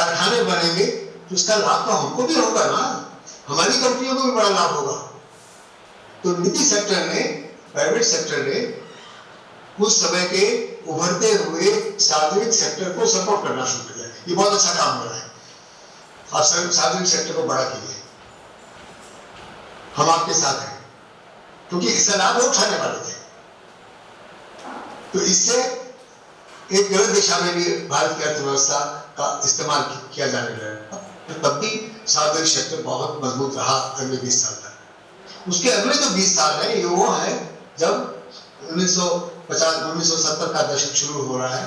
कारखाने बनेंगे तो इसका लाभ तो हमको भी होगा ना, हमारी कंपनियों को भी बड़ा लाभ होगा। तो निजी सेक्टर ने, प्राइवेट सेक्टर ने उस समय के उभरते हुए सार्वजनिक सेक्टर को सपोर्ट करना शुरू कर दिया। ये बहुत अच्छा काम हो रहा है, आप सार्वजनिक सेक्टर को बड़ा कीजिए, हम आपके साथ हैं, क्योंकि इसका लाभ वो उठाने वाले थे। तो इससे एक गलत दिशा में भी भारत की अर्थव्यवस्था का इस्तेमाल किया जाने लगा, तब भी सार्वजनिक सेक्टर बहुत मजबूत रहा अगले 20 साल तक। उसके अगले जो 20 साल है ये वो है जब 1970 का दशक शुरू हो रहा है।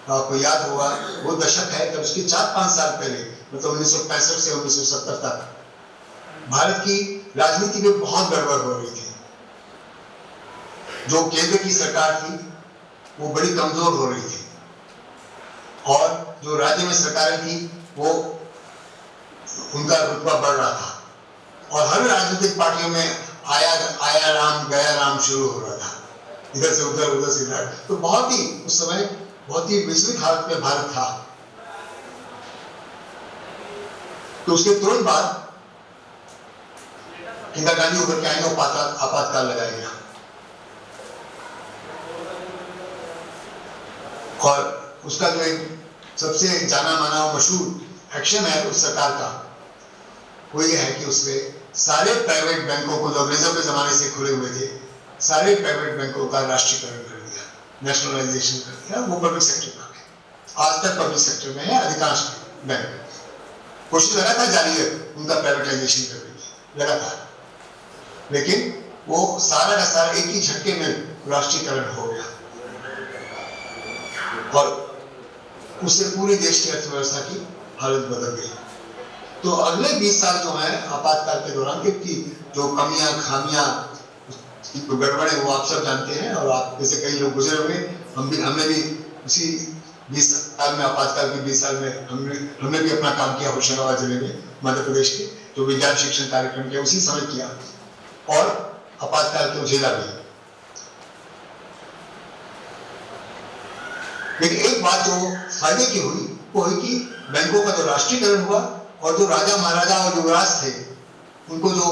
आपको याद होगा वो दशक है जब उसके 4-5 साल पहले, मतलब 1965 से 1970 तक भारत की राजनीति में बहुत गड़बड़ हो रही थी। जो केंद्र की सरकार थी वो बड़ी कमजोर हो रही थी और जो राज्य में सरकारें थी वो उनका रुतबा बढ़ रहा था और हर राजनीतिक पार्टियों में आया राम गया राम शुरू हो रहा था, इधर से इधर। तो बहुत ही उस समय बहुत ही विचलित हालत में भारत था। तो उसके तुरंत बाद इंदिरा गांधी उभर के आई और आपातकाल लगाया गया और उसका जो एक सबसे जाना माना और मशहूर एक्शन है उस सरकार का वो ये है कि उसने सारे प्राइवेट बैंकों को जो अंग्रेजों के जमाने से खुले हुए थे, सारे प्राइवेट बैंकों का राष्ट्रीयकरण कर दिया, नेशनलाइजेशन कर दिया। वो पब्लिक सेक्टर में है, आज तक पब्लिक सेक्टर में है अधिकांश बैंक। कोशिश लगातार जारी है उनका प्राइवेटाइजेशन करने की, लगातार, लेकिन वो सारा का सारा एक ही झटके में राष्ट्रीयकरण हो गया और उससे पूरे देश की अर्थव्यवस्था की हालत बदल गई। तो अगले 20 साल जो है आपातकाल के दौरान की जो कमियां खामियां जो गड़बड़े वो आप सब जानते हैं और आप जैसे कई लोग गुजरे होंगे, हमने भी उसी 20 साल में, आपातकाल के 20 साल में हमने भी अपना काम किया होशंगाबाद जिले में, मध्य प्रदेश के जो विज्ञान शिक्षण कार्यक्रम किया उसी समय किया और आपातकाल को झेला भी। लेकिन एक बात जो फायदे की हुई वो हुई कि बैंकों का जो राष्ट्रीयकरण हुआ और जो राजा महाराजा और युवराज थे उनको जो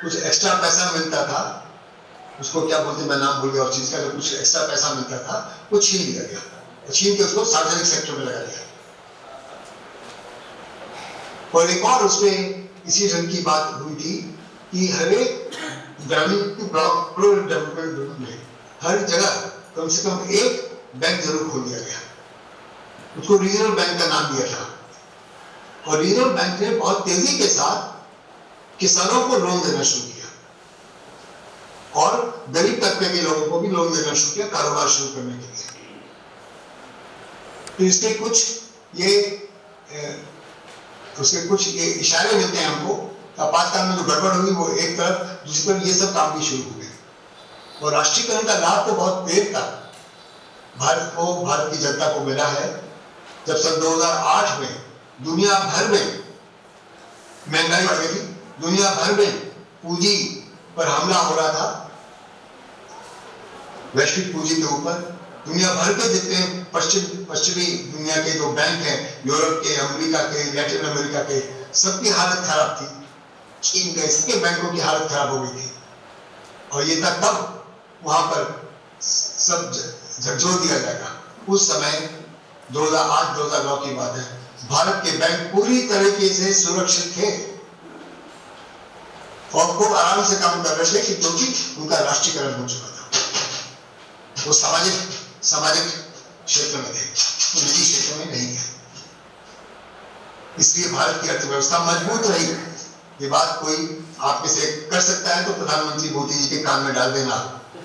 कुछ एक्स्ट्रा पैसा मिलता था, उसको क्या बोलते मैं नाम भूल गया उस चीज का, जो कुछ एक्स्ट्रा पैसा मिलता था वो छीन लिया गया, छीन के उसको सार्वजनिक सेक्टर में लगा दिया। और एक और उसमें इसी ढंग की बात हुई थी कि हर एक ग्रामीण ब्लॉक डेवलपमेंट में हर जगह कम से कम एक बैंक जरूर खोल दिया गया, उसको रीजनल बैंक का नाम दिया था और रीजनल बैंक ने बहुत तेजी के साथ किसानों को लोन देना शुरू किया और गरीब तबके के लोगों को भी लोन देना शुरू किया कारोबार शुरू करने के लिए। तो इसके कुछ ये इशारे मिलते हैं हमको। आपातकाल में जो गड़बड़ हुई वो एक तरफ, दूसरी तरफ ये सब काम भी शुरू हो गए और राष्ट्रीयकरण का लाभ तो बहुत देर तक भारत की जनता को मिला है। जब सन 2008 में दुनिया भर में महंगाई बढ़ गई थी, दुनिया भर में पूंजी पर हमला हो रहा था, वैश्विक पूंजी के ऊपर दुनिया भर के जितने पश्चिमी दुनिया के जो बैंक हैं, यूरोप के, अमेरिका के, लैटिन अमेरिका के, सबकी हालत खराब थी। चीन के सबके बैंकों की हालत खराब हो गई थी और ये तब वहां पर सब झकझोर दिया जाएगा। उस समय 2008-2009 की बात है, भारत के बैंक पूरी तरीके से सुरक्षित थे और खूब आराम से काम कर रहे थे क्योंकि उनका राष्ट्रीयकरण हो चुका था। वो सामाजिक क्षेत्र में थे, तो निजी क्षेत्र में नहीं है। इसलिए भारत की अर्थव्यवस्था मजबूत रही। ये बात कोई आप में से कर सकता है तो प्रधानमंत्री मोदी जी के कान में डाल देना।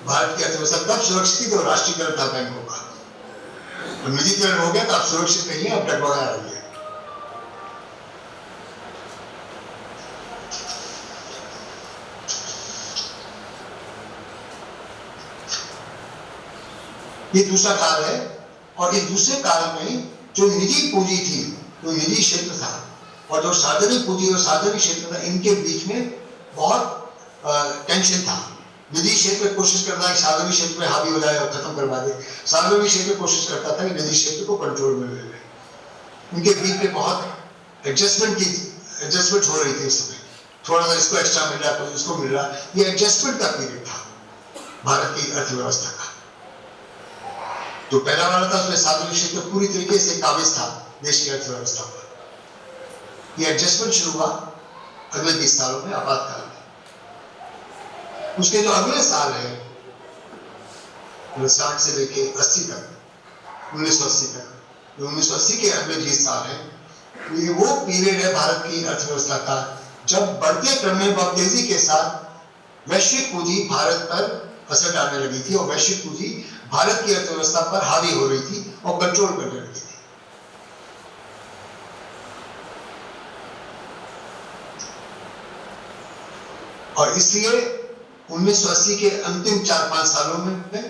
भारत की अर्थव्यवस्था तब सुरक्षित थी और राष्ट्रीयकरण था बैंकों का, और निजीकरण हो गया तो आप सुरक्षित नहीं है, अब डगमगा रही है। ये दूसरा काल है और इस दूसरे काल में जो निजी पूंजी थी, जो निजी क्षेत्र था और जो सार्वजनिक पूंजी और सार्वजनिक क्षेत्र था, इनके बीच में बहुत टेंशन था। निजी क्षेत्र कोशिश करता है सार्वजनिक क्षेत्र में हावी हो जाए और खत्म करवा दे, सार्वजनिक क्षेत्र कोशिश करता था कि निजी क्षेत्र को कंट्रोल में ले ले। उनके बीच में बहुत एडजस्टमेंट हो रही थी उस समय। थोड़ा सा इसको एक्स्ट्रा मिल रहा, कोई उसको मिल रहा, ये एडजस्टमेंट का पीरियड था भारत की अर्थव्यवस्था का। जो पहला वाला था उसमें सार्वजनिक क्षेत्र पूरी तरीके से काबिज था देश की अर्थव्यवस्था पर। ये एडजस्टमेंट शुरू हुआ अगले 20 सालों में, आपातकाल में। उसके जो अगले साल है 60 से लेके 80 तक, 1980 तक, जो 1980 के अगले 20 साल है, ये वो पीरियड है भारत की अर्थव्यवस्था का जब बढ़ते क्रम में बहुत तेजी के साथ वैश्विक पूंजी भारत पर असर डालने लगी थी और वैश्विक पूंजी भारत की अर्थव्यवस्था पर हावी हो रही थी और कंट्रोल करने लगी थी। और इसलिए 1980 के अंतिम 4-5 सालों में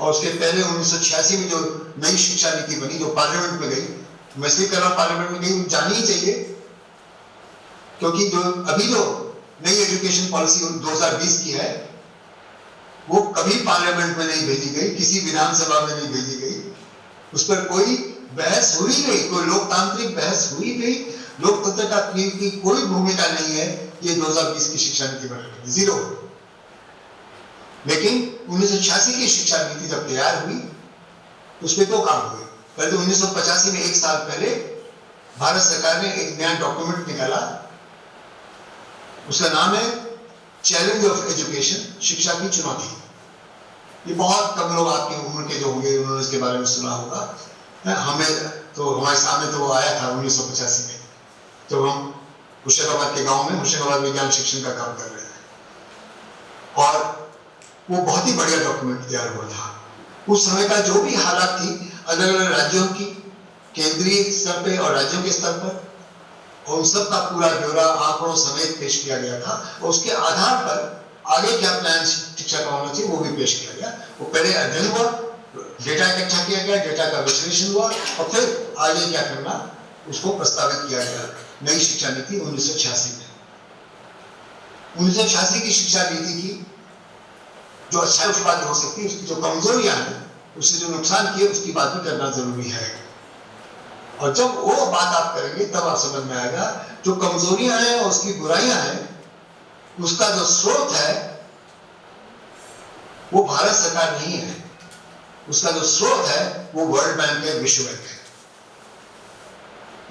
और उसके पहले 1986 में जो नई शिक्षा नीति बनी, जो पार्लियामेंट में गई, मैं इसलिए कह रहा हूं पार्लियामेंट में गई, जानी ही चाहिए, क्योंकि जो अभी जो नई एजुकेशन पॉलिसी 2020 की है वो कभी पार्लियामेंट में नहीं भेजी गई, किसी विधानसभा में नहीं भेजी गई, उस पर कोई बहस हुई नहीं, कोई लोकतांत्रिक बहस हुई नहीं, लोकतंत्र की कोई भूमिका नहीं है ये 2020 की शिक्षा नीति बनाने, जीरो। लेकिन 1986 की शिक्षा नीति जब तैयार हुई उसमें दो काम हुए। पहले तो 1985 में, एक साल पहले, भारत सरकार ने एक नया डॉक्यूमेंट निकाला, उसका नाम है चैलेंज ऑफ एजुकेशन, शिक्षा की चुनौती। ये बहुत कम लोग आपकी उम्र के जो होंगे उन्होंने इसके बारे में सुना होगा। हमारे सामने तो वो आया था 1985 में, तो हम होशंगाबाद के गांव में होशंगाबाद विज्ञान शिक्षण का काम कर रहे थे और वो बहुत ही बढ़िया डॉक्यूमेंट तैयार हुआ था। उस समय का जो भी हालात थी अलग अलग राज्यों की, केंद्रीय स्तर पे और राज्यों के स्तर पर, और उन सब का पूरा ब्यौरा आंकड़ों समेत पेश किया गया था और उसके आधार पर आगे क्या प्लान शिक्षा का होना चाहिए वो भी पेश किया गया। वो पहले अध्ययन हुआ, डेटा इकट्ठा किया गया, डेटा का विश्लेषण हुआ और फिर आगे क्या करना उसको प्रस्तावित किया गया। नई शिक्षा नीति 1986 में। 1986 की शिक्षा नीति की जो अच्छा उस बात हो सकती है, उसकी जो कमजोरियां हैं, उससे जो नुकसान किए उसकी बात भी करना जरूरी है। और जब वो बात आप करेंगे तब आप समझ में आएगा जो कमजोरियां हैं और उसकी बुराइयां हैं, उसका जो स्रोत है वो भारत सरकार नहीं है, उसका जो स्रोत है वो वर्ल्ड बैंक है, विश्व बैंक है।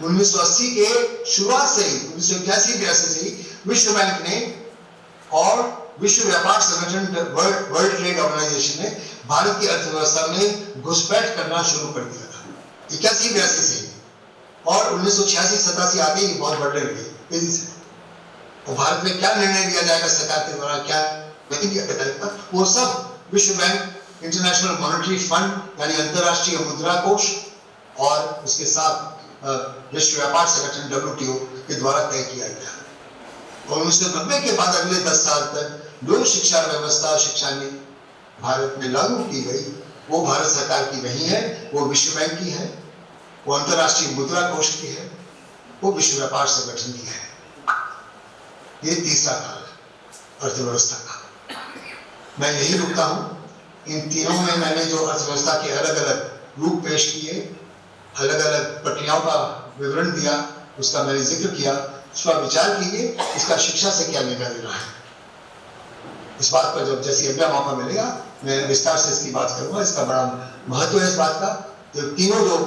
1980 के शुरुआत से ही, 1981-82 से ही विश्व बैंक ने और विश्व व्यापार संगठन वर्ल्ड ट्रेड ऑर्गेनाइजेशन ने भारत की अर्थव्यवस्था में घुसपैठ करना शुरू कर दिया था 81-82 से ही, और 1986-87 आते ही बहुत बढ़ने लगी तेजी से। और भारत में क्या निर्णय लिया जाएगा सरकार के द्वारा, क्या नहीं लिया जाएगा, वो सब विश्व बैंक, इंटरनेशनल मॉनेटरी फंड यानी अंतरराष्ट्रीय मुद्रा कोष और उसके साथ विश्व व्यापार संगठन WTO के द्वारा तय किया गया। और 1990 के बाद अगले 10 साल तक जो शिक्षा व्यवस्था, शिक्षा नीति भारत में लागू की गई वो भारत सरकार की नहीं है, वो विश्व बैंक की है, वो अंतरराष्ट्रीय मुद्रा कोष की है, वो विश्व व्यापार संगठन की है। ये तीसरा काल है अर्थव्यवस्था का। मैं यही रुकता हूं। इन तीनों में मैंने जो अर्थव्यवस्था के अलग अलग रूप पेश किए, अलग अलग प्रक्रियाओं का विवरण दिया, उसका मैंने जिक्र किया, उस पर विचार कीजिए, इसका शिक्षा से क्या लेना देना है। इस बात पर जब जैसे अगला मौका मिलेगा मैं विस्तार से इसकी बात करूंगा। इसका बड़ा महत्व है इस बात का। जो तीनों जो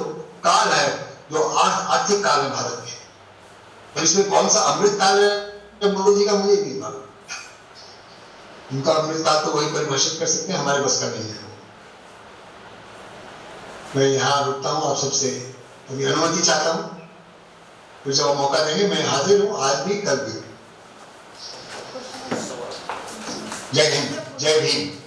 काल है, जो आर्थिक काल है भारत में, और इसमें कौन सा अमृत काल है मोदी जी का मुझे नहीं मालूम। उनका अमृत काल तो वही परिभाषित कर सकते हैं, हमारे बस का नहीं है। मैं यहाँ रुकता हूँ, आप सबसे अभी अनुमति चाहता हूँ, फिर जब मौका देंगे मैं हाजिर हूँ, आज भी कल भी। जय हिंद, जय भीम।